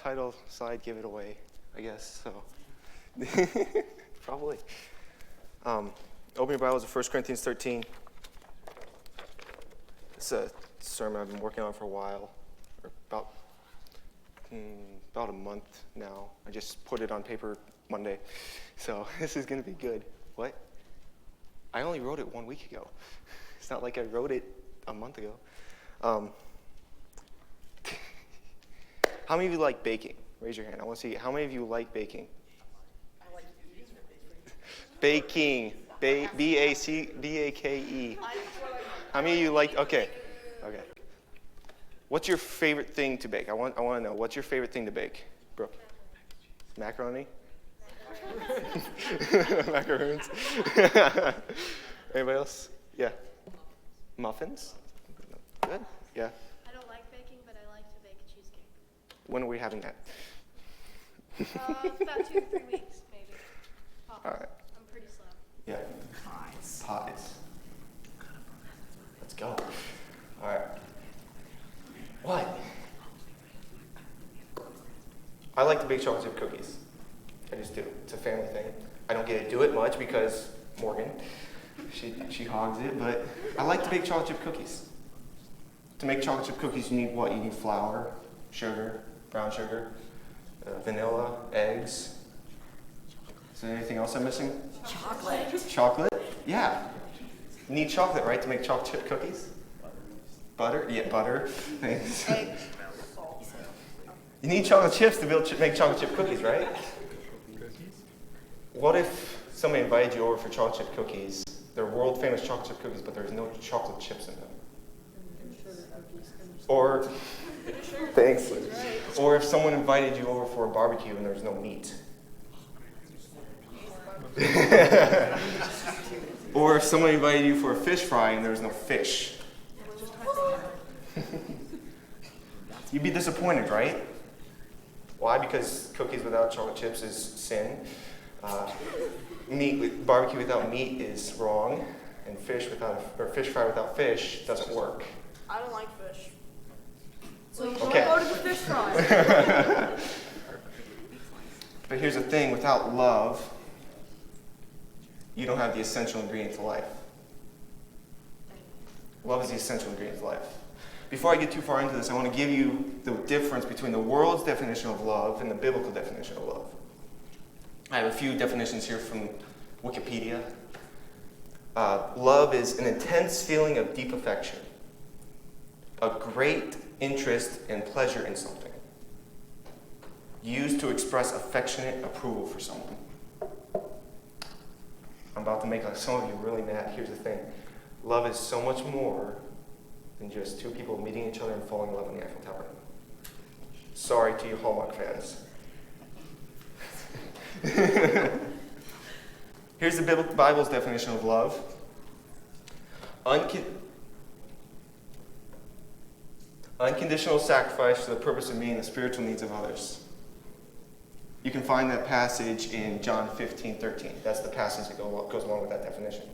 title slide give it away, I guess, so. Probably. Open your Bibles to 1 Corinthians 13. It's a sermon I've been working on for a while, or about a month now. I just put it on paper Monday, so this is going to be good. What? I only wrote it 1 week ago. It's not like I wrote it a month ago. How many of you like baking? Raise your hand. I want to see how many of you like baking. I like baking. B-A-C-B-A-K-E. How many of you like? Okay. What's your favorite thing to bake? I want to know. What's your favorite thing to bake, Brooke? Macaroni. Macaroons. Anybody else? Yeah. Muffins. Good. Yeah. I don't like baking, but I like to bake a cheesecake. When are we having that? About 2 to 3 weeks, maybe. All right. I'm pretty slow. Yeah. Pies. Let's go. All right. What? I like to bake chocolate chip cookies. I just do. It's a family thing. I don't get to do it much because Morgan, she hogs it, but I like to bake chocolate chip cookies. To make chocolate chip cookies, you need what? You need flour, sugar, brown sugar, vanilla, eggs. Is there anything else I'm missing? Chocolate? Yeah. You need chocolate, right, to make chocolate chip cookies? Butter? Yeah, butter. Thanks. You need chocolate chips to make chocolate chip cookies, right? What if somebody invited you over for chocolate chip cookies? They're world famous chocolate chip cookies, but there's no chocolate chips in them. Or, thanks. Or if someone invited you over for a barbecue and there's no meat. Or if someone invited you for a fish fry and there's no fish. You'd be disappointed, right? Why? Because cookies without chocolate chips is sin. Barbecue without meat is wrong, and fish fry without fish doesn't work. I don't like fish. So you Okay. go to the fish fry. But here's the thing, without love, you don't have the essential ingredient to life. Love is the essential ingredient to life. Before I get too far into this, I want to give you the difference between the world's definition of love and the biblical definition of love. I have a few definitions here from Wikipedia. Love is an intense feeling of deep affection, a great interest and pleasure in something, used to express affectionate approval for someone. I'm about to make some of you really mad. Here's the thing. Love is so much more than just two people meeting each other and falling in love in the Eiffel Tower. Sorry to you Hallmark fans. Here's the Bible's definition of love. Unconditional sacrifice for the purpose of meeting the spiritual needs of others. You can find that passage in John 15:13. That's the passage that goes along with that definition.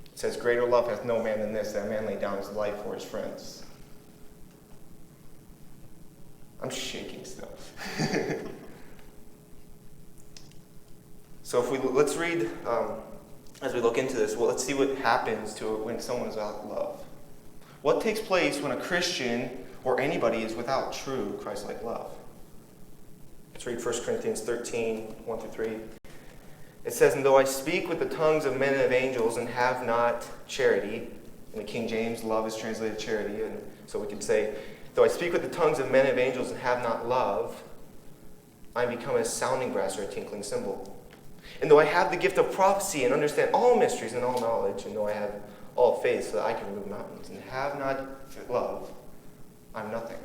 It says, "Greater love hath no man than this, that a man lay down his life for his friends." I'm shaking still. So let's read, as we look into this, well, let's see what happens to when someone is without love. What takes place when a Christian or anybody is without true Christ-like love? Let's read 1 Corinthians 13, 1 through 3. It says, "And though I speak with the tongues of men and of angels and have not charity," in the King James, love is translated charity, and so we can say, "Though I speak with the tongues of men and of angels and have not love, I am become a sounding brass or a tinkling cymbal. And though I have the gift of prophecy and understand all mysteries and all knowledge, and though I have all faith so that I can remove mountains, and have not love, I'm nothing."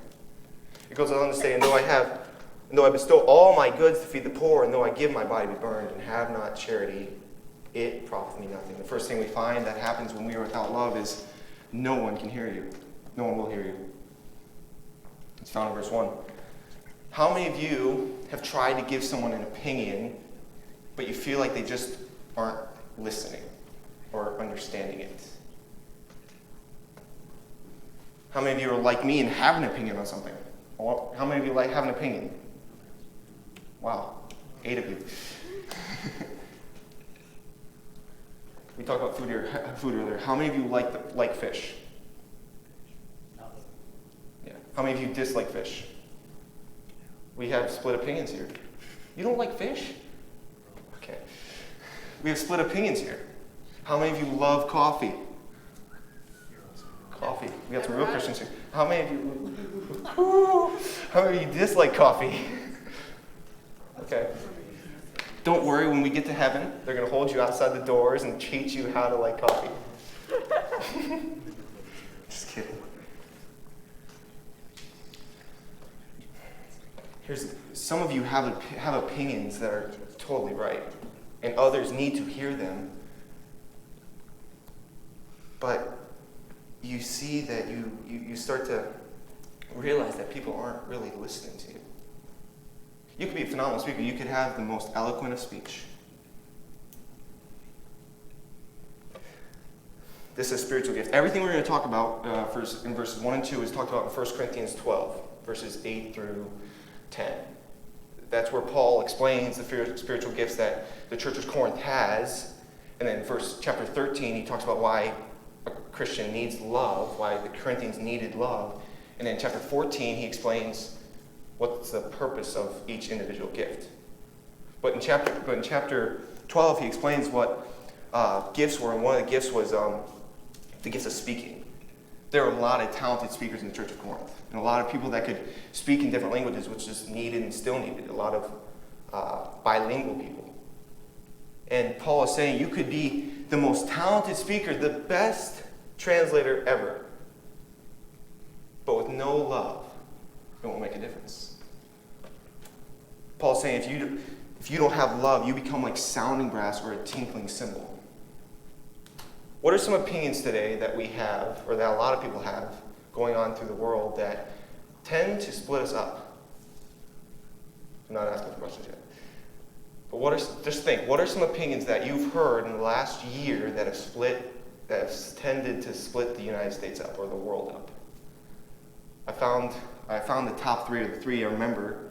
It goes on to say, and though I bestow all my goods to feed the poor, and though I give my body to be burned, and have not charity, it profiteth me nothing." The first thing we find that happens when we are without love is no one can hear you. No one will hear you. It's found in verse 1. How many of you have tried to give someone an opinion, but you feel like they just aren't listening or understanding it? How many of you are like me and have an opinion on something? How many of you have an opinion? Wow, 8 of you. We talked about food earlier. How many of you like fish? Yeah. How many of you dislike fish? We have split opinions here. You don't like fish? Okay. We have split opinions here. How many of you love coffee? Coffee. We got some real Christians here. How many of you dislike coffee? Okay. Don't worry, when we get to heaven, they're going to hold you outside the doors and teach you how to like coffee. Just kidding. Some of you have opinions that are totally right, and others need to hear them. But you see that you start to realize that people aren't really listening to you. You could be a phenomenal speaker. You could have the most eloquent of speech. This is a spiritual gift. Everything we're going to talk about in verses 1 and 2 is talked about in 1 Corinthians 12, verses 8 through 10. That's where Paul explains the spiritual gifts that the church of Corinth has. And then chapter 13, he talks about why a Christian needs love, why the Corinthians needed love. And then in chapter 14, he explains what's the purpose of each individual gift. But in chapter 12, he explains what gifts were, and one of the gifts was the gifts of speaking. There are a lot of talented speakers in the Church of Corinth, and a lot of people that could speak in different languages, which is needed and still needed. A lot of bilingual people. And Paul is saying you could be the most talented speaker, the best translator ever, but with no love, it won't make a difference. Paul's saying if you don't have love, you become like sounding brass or a tinkling cymbal. What are some opinions today that we have, or that a lot of people have, going on through the world that tend to split us up? I'm not asking for questions yet. But just think, what are some opinions that you've heard in the last year that have tended to split the United States up or the world up? I found the top 3 of the 3 I remember.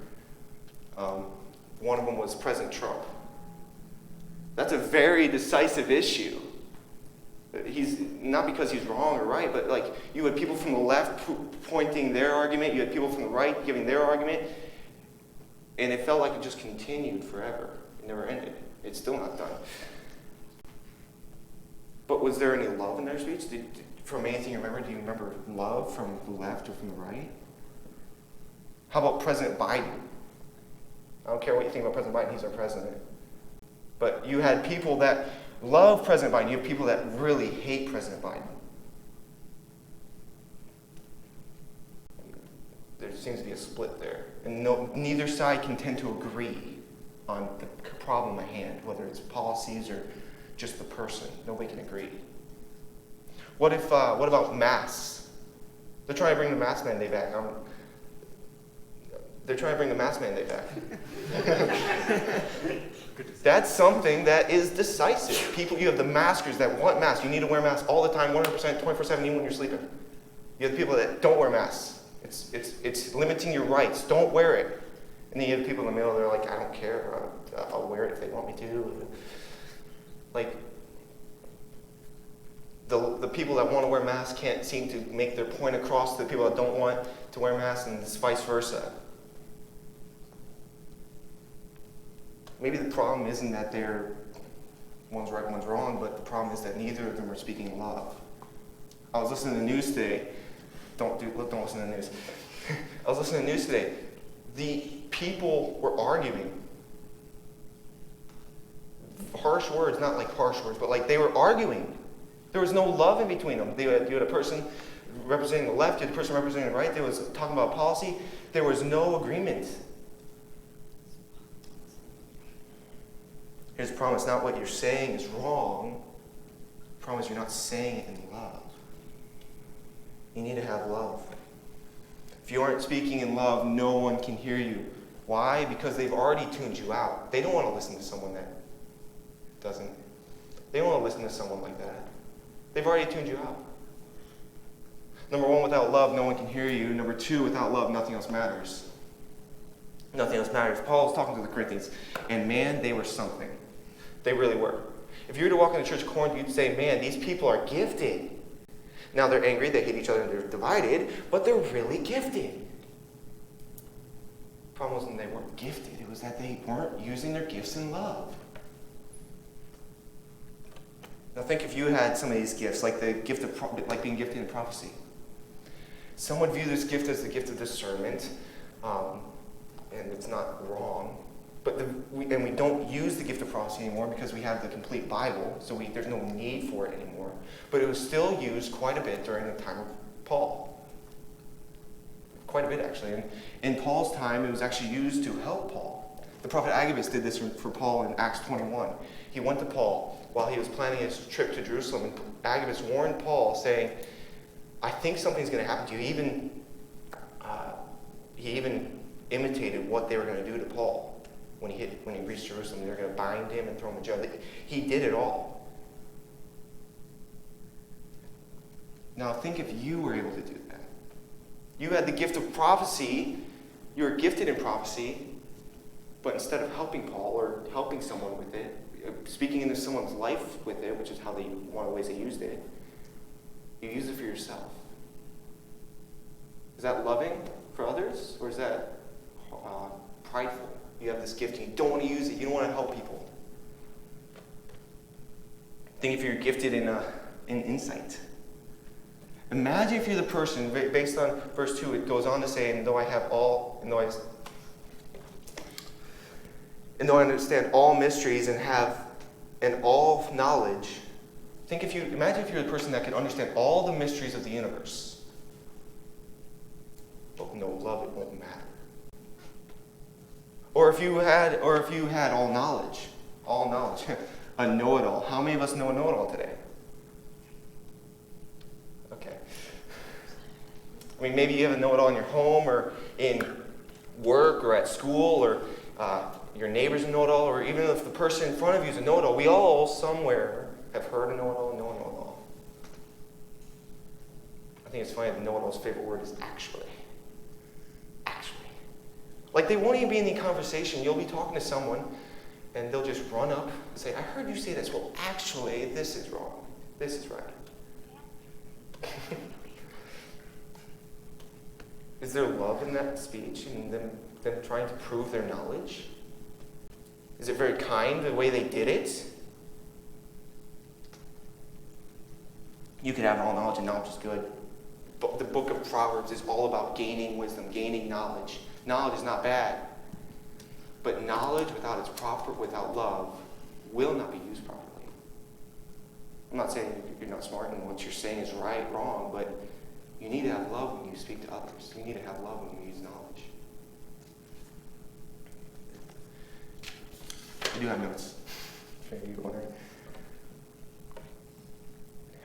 One of them was President Trump. That's a very decisive issue. He's not because he's wrong or right, but like you had people from the left pointing their argument, you had people from the right giving their argument, and it felt like it just continued forever. It never ended. It's still not done. But was there any love in their speech? From anything you remember, do you remember love from the left or from the right? How about President Biden? I don't care what you think about President Biden, he's our president. But you had people that love President Biden. You have people that really hate President Biden. There seems to be a split there. And neither side can tend to agree on the problem at hand, whether it's policies or just the person. Nobody can agree. What about masks? They're trying to bring the mask mandate back. They're trying to bring the mask mandate back. That's something that is decisive. You have the maskers that want masks. You need to wear masks all the time, 100%, 24/7, even when you're sleeping. You have the people that don't wear masks. It's limiting your rights. Don't wear it. And then you have people in the middle, they're like, I don't care. I'll wear it if they want me to. Like, the people that want to wear masks can't seem to make their point across to the people that don't want to wear masks, and it's vice versa. Maybe the problem isn't that one's right, one's wrong, but the problem is that neither of them are speaking love. I was listening to the news today. Don't listen to the news. I was listening to the news today. The people were arguing. Harsh words, not like harsh words, but like they were arguing. There was no love in between them. You had a person representing the left, you had a person representing the right. They was talking about policy. There was no agreement. Here's the problem. It's not what you're saying is wrong. The problem is you're not saying it in love. You need to have love. If you aren't speaking in love, no one can hear you. Why? Because they've already tuned you out. They don't want to listen to someone that doesn't. They don't want to listen to someone like that. They've already tuned you out. Number one, without love, no one can hear you. Number two, without love, nothing else matters. Nothing else matters. Paul was talking to the Corinthians, and man, they were something. They really were. If you were to walk in the church of Corinth, you'd say, man, these people are gifted. Now they're angry, they hate each other, and they're divided, but they're really gifted. The problem wasn't they weren't gifted. It was that they weren't using their gifts in love. Now think if you had some of these gifts, like the gift of like being gifted in prophecy. Some would view this gift as the gift of discernment, and it's not wrong. But we don't use the gift of prophecy anymore because we have the complete Bible, so there's no need for it anymore. But it was still used quite a bit during the time of Paul. Quite a bit, actually. And in Paul's time, it was actually used to help Paul. The prophet Agabus did this for Paul in Acts 21. He went to Paul while he was planning his trip to Jerusalem, and Agabus warned Paul, saying, I think something's going to happen to you. He even imitated what they were going to do to Paul. When he reached Jerusalem, they were going to bind him and throw him in jail. He did it all. Now think if you were able to do that. You had the gift of prophecy. You were gifted in prophecy. But instead of helping Paul or helping someone with it, speaking into someone's life with it, which is one of the ways they used it, you use it for yourself. Is that loving for others? Or is that prideful? You have this gift and you don't want to use it. You don't want to help people. Think if you're gifted in insight. Imagine if you're the person, based on verse 2, it goes on to say, and though I understand all mysteries and all knowledge. Imagine if you're the person that can understand all the mysteries of the universe. But no love, it won't matter. Or if you had all knowledge, a know-it-all. How many of us know a know-it-all today? Okay. I mean, maybe you have a know-it-all in your home or in work or at school or your neighbor's a know-it-all, or even if the person in front of you is a know-it-all. We all somewhere have heard a know-it-all, know a know-it-all. I think it's funny that know-it-all's favorite word is actually. Like they won't even be in the conversation. You'll be talking to someone, and they'll just run up and say, I heard you say this. Well, actually, this is wrong. This is right. Is there love in that speech and them trying to prove their knowledge? Is it very kind the way they did it? You could have all knowledge, and knowledge is good. But the book of Proverbs is all about gaining wisdom, gaining knowledge. Knowledge is not bad. But knowledge without love will not be used properly. I'm not saying you're not smart and what you're saying is right, wrong, but you need to have love when you speak to others. You need to have love when you use knowledge. I do have notes. Maybe you're wondering.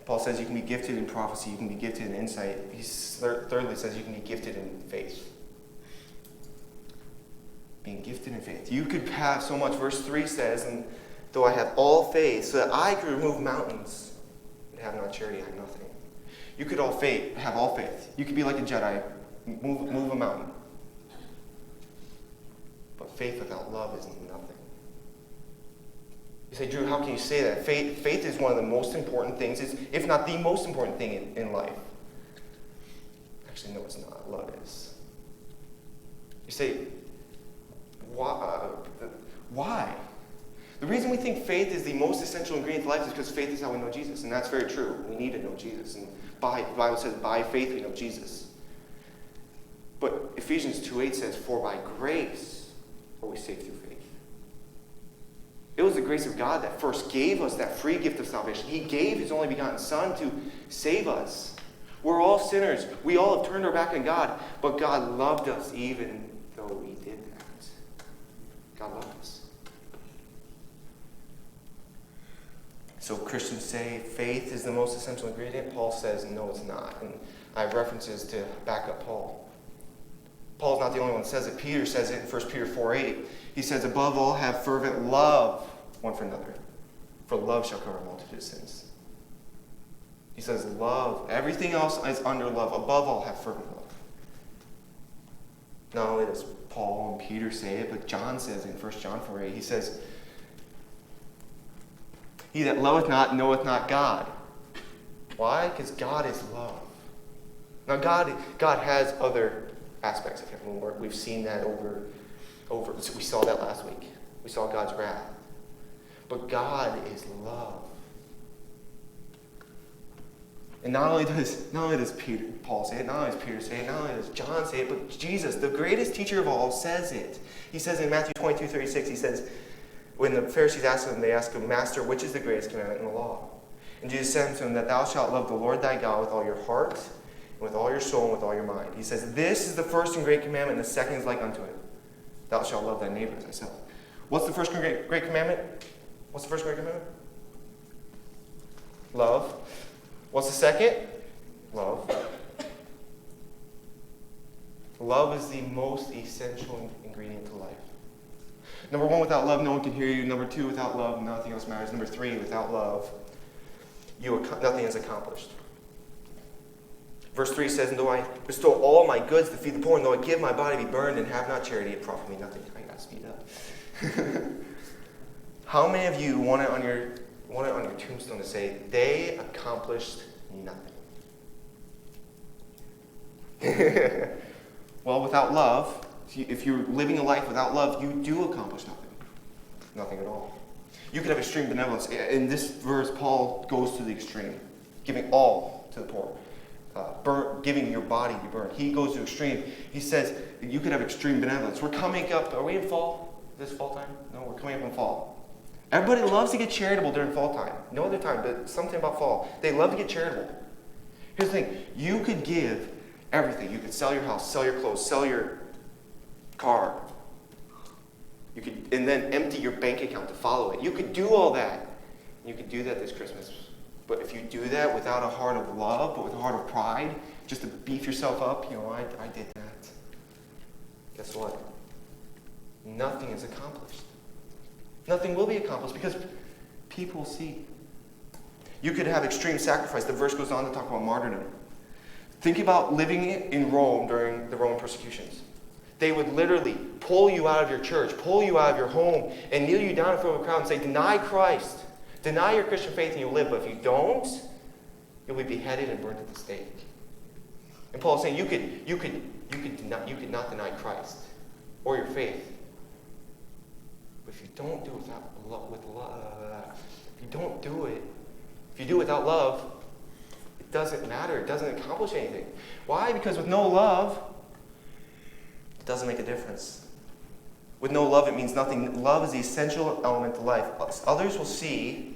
Paul says you can be gifted in prophecy, you can be gifted in insight. He thirdly says you can be gifted in faith. Being gifted in faith. You could have so much. Verse 3 says, and though I have all faith, so that I could remove mountains, and have not charity, I have nothing. You could have all faith. You could be like a Jedi, move a mountain. But faith without love is nothing. You say, Drew, how can you say that? Faith is one of the most important things, if not the most important thing in life. Actually, no, it's not. Love is. You say, why? The reason we think faith is the most essential ingredient of life is because faith is how we know Jesus. And that's very true. We need to know Jesus. And the Bible says, by faith we know Jesus. But Ephesians 2:8 says, for by grace are we saved through faith. It was the grace of God that first gave us that free gift of salvation. He gave his only begotten Son to save us. We're all sinners. We all have turned our back on God. But God loved us even though we did that. God loved us. So Christians say faith is the most essential ingredient. Paul says no, it's not. And I have references to back up Paul. Paul's not the only one that says it. Peter says it in 1 Peter 4:8. He says, above all, have fervent love one for another, for love shall cover a multitude of sins. He says, love. Everything else is under love. Above all, have fervent love. Not only does Paul and Peter say it, but John says in 1 John 4:8, he says, he that loveth not knoweth not God. Why? Because God is love. Now, God has other aspects of him. We've seen that over. We saw that last week. We saw God's wrath. But God is love. And not only does Paul say it, not only does Peter say it, not only does John say it, but Jesus, the greatest teacher of all, says it. He says in Matthew 22:36, he says, when the Pharisees ask him, they ask him, Master, which is the greatest commandment in the law? And Jesus said unto him, that thou shalt love the Lord thy God with all your heart, and with all your soul, and with all your mind. He says, this is the first and great commandment, and the second is like unto it. Thou shalt love thy neighbor as thyself. What's the first great commandment? What's the first great commandment? Love. What's the second? Love. Love is the most essential ingredient to life. Number 1, without love, no one can hear you. Number 2, without love, nothing else matters. Number 3, without love, nothing is accomplished. Verse 3 says, and though I bestow all my goods to feed the poor, and though I give my body to be burned and have not charity, it profit me nothing. I got to speed up. How many of you want it on your tombstone to say, they accomplished nothing? Well, without love, if you're living a life without love, you do accomplish nothing. Nothing at all. You could have extreme benevolence. In this verse, Paul goes to the extreme, giving all to the poor. Giving your body to be burned. He goes to extreme. He says you could have extreme benevolence. We're coming up. Are we in fall? This fall time? No, we're coming up in fall. Everybody loves to get charitable during fall time. No other time, but something about fall. They love to get charitable. Here's the thing. You could give everything. You could sell your house, sell your clothes, sell your car. You could, and then empty your bank account to follow it. You could do all that. You could do that this Christmas. But if you do that without a heart of love, but with a heart of pride, just to beef yourself up, I did that. Guess what? Nothing is accomplished. Nothing will be accomplished because people see. You could have extreme sacrifice. The verse goes on to talk about martyrdom. Think about living in Rome during the Roman persecutions. They would literally pull you out of your church, pull you out of your home, and kneel you down in front of a crowd and say, deny Christ. Deny your Christian faith and you'll live. But if you don't, you'll be beheaded and burned at the stake. And Paul's saying you could not deny Christ or your faith. But if you don't do it with love, if you don't do it, if you do it without love, it doesn't matter. It doesn't accomplish anything. Why? Because with no love, it doesn't make a difference. With no love, it means nothing. Love is the essential element to life. Others will see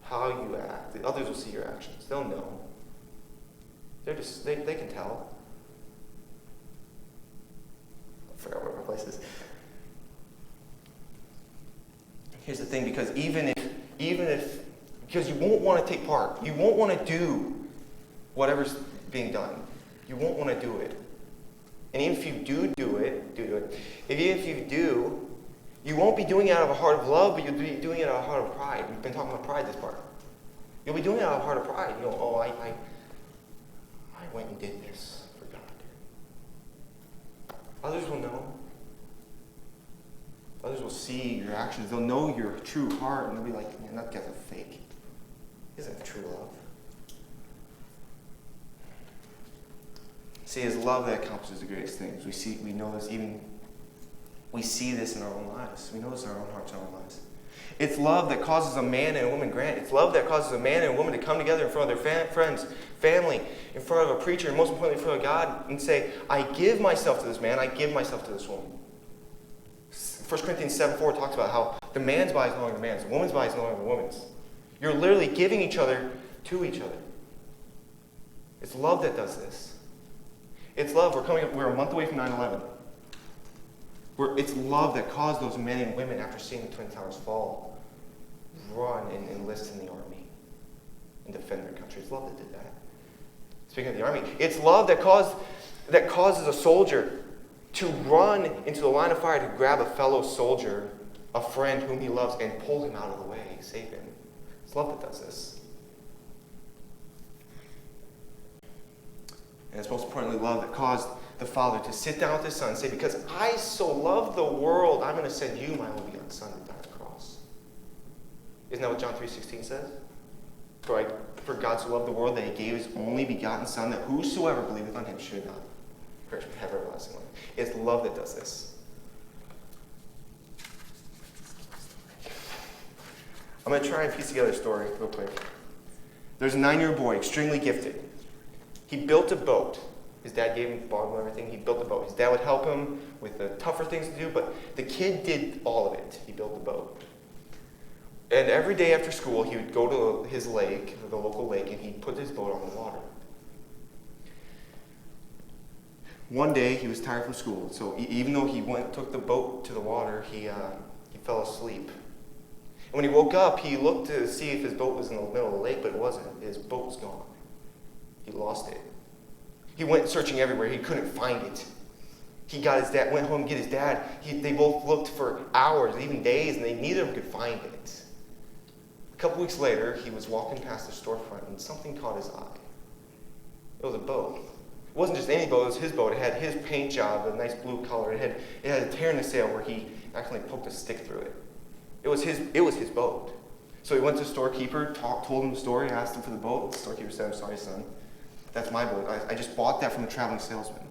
how you act. The others will see your actions. They'll know. They can tell. I forgot where my place is. Here's the thing, because even if because you won't want to take part. You won't want to do whatever's being done. You won't want to do it. And even if you do it. Even if you do, you won't be doing it out of a heart of love, but you'll be doing it out of a heart of pride. We've been talking about pride this part. You'll be doing it out of a heart of pride. I went and did this for God. Others will know. Others will see your actions. They'll know your true heart, and they'll be like, man, that guy's a fake. Isn't true love. See, it's love that accomplishes the greatest things. We know this even. We see this in our own lives. We know this in our own hearts and our own lives. It's love that causes a man and a woman, it's love that causes a man and a woman to come together in front of their friends, family, in front of a preacher, and most importantly in front of God, and say, I give myself to this man, I give myself to this woman. 1 Corinthians 7:4 talks about how the man's body is no longer the man's, the woman's body is no longer the woman's. You're literally giving each other to each other. It's love that does this. It's love. We're a month away from 9/11. It's love that caused those men and women, after seeing the Twin Towers fall, run and enlist in the army and defend their country. It's love that did that. Speaking of the army, it's love that causes a soldier to run into the line of fire to grab a fellow soldier, a friend whom he loves, and pull him out of the way, save him. It's love that does this. And it's most importantly love that caused the Father to sit down with his Son and say, because I so love the world, I'm going to send you, my only begotten Son, to die on the cross. Isn't that what John 3:16 says? For God so loved the world that he gave his only begotten Son, that whosoever believeth on him should not perish but have everlasting life. It's love that does this. I'm going to try and piece together a story real quick. There's a 9-year-old boy, extremely gifted. He built a boat. His dad gave him, bought him everything. He built a boat. His dad would help him with the tougher things to do, but the kid did all of it. He built the boat. And every day after school, he would go to his lake, the local lake, and he'd put his boat on the water. One day, he was tired from school, so even though he took the boat to the water, he fell asleep. And when he woke up, he looked to see if his boat was in the middle of the lake, but it wasn't. His boat was gone. He lost it. He went searching everywhere. He couldn't find it. He got his dad, went home to get his dad. They both looked for hours, even days, and neither of them could find it. A couple weeks later, he was walking past the storefront, and something caught his eye. It was a boat. It wasn't just any boat, it was his boat. It had his paint job, a nice blue color. It had a tear in the sail where he accidentally poked a stick through it. It was his boat. So he went to the storekeeper, told him the story, asked him for the boat. The storekeeper said, "I'm sorry, son. That's my boat. I just bought that from a traveling salesman."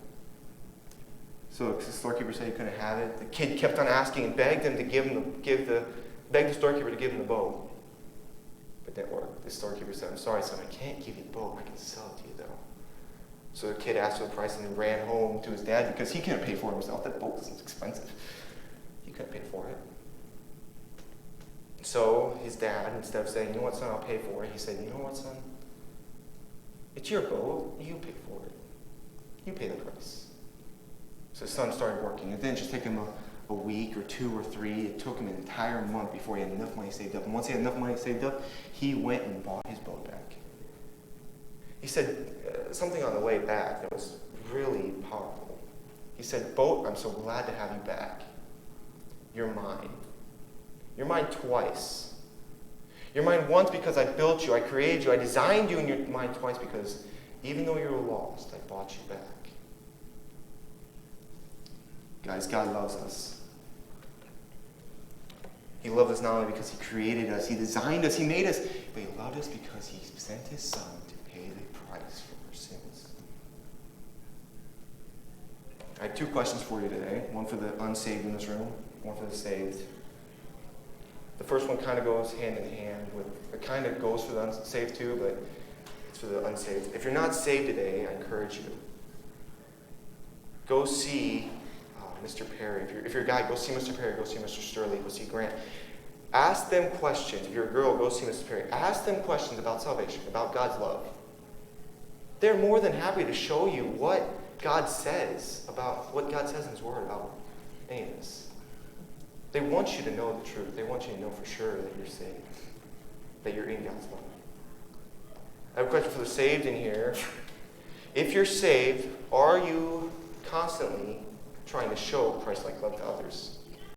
So the storekeeper said he couldn't have it. The kid kept on asking and begged him to begged the storekeeper to give him the boat. But it didn't work. The storekeeper said, "I'm sorry, son. I can't give you the boat. I can sell it to you, though." So the kid asked for the price and he ran home to his dad because he couldn't pay for it himself. That boat was expensive. He couldn't pay for it. So his dad, instead of saying, "You know what, son, I'll pay for it," he said, "You know what, son? It's your boat. You pay for it. You pay the price." So his son started working. It didn't just take him a week or 2 or 3. It took him an entire month before he had enough money saved up. And once he had enough money saved up, he went and bought his boat back. He said something on the way back that was really powerful. He said, "Boat, I'm so glad to have you back. You're mine. You're mine twice. You're mine once because I built you, I created you, I designed you, and you're mine twice because even though you were lost, I bought you back." Guys, God loves us. He loved us not only because he created us, he designed us, he made us, but he loved us because he sent his Son to pay the price for our sins. I have 2 questions for you today. One for the unsaved in this room, one for the saved. The first one kind of goes hand in hand with, it kind of goes for the unsaved too, but it's for the unsaved. If you're not saved today, I encourage you. Go see Mr. Perry. If you're a guy, go see Mr. Perry, go see Mr. Sterling, go see Grant. Ask them questions. If you're a girl, go see Mr. Perry. Ask them questions about salvation, about God's love. They're more than happy to show you what God says in his word about any of this. They want you to know the truth. They want you to know for sure that you're saved, that you're in God's love. I have a question for the saved in here. If you're saved, are you constantly trying to show Christ-like love to others?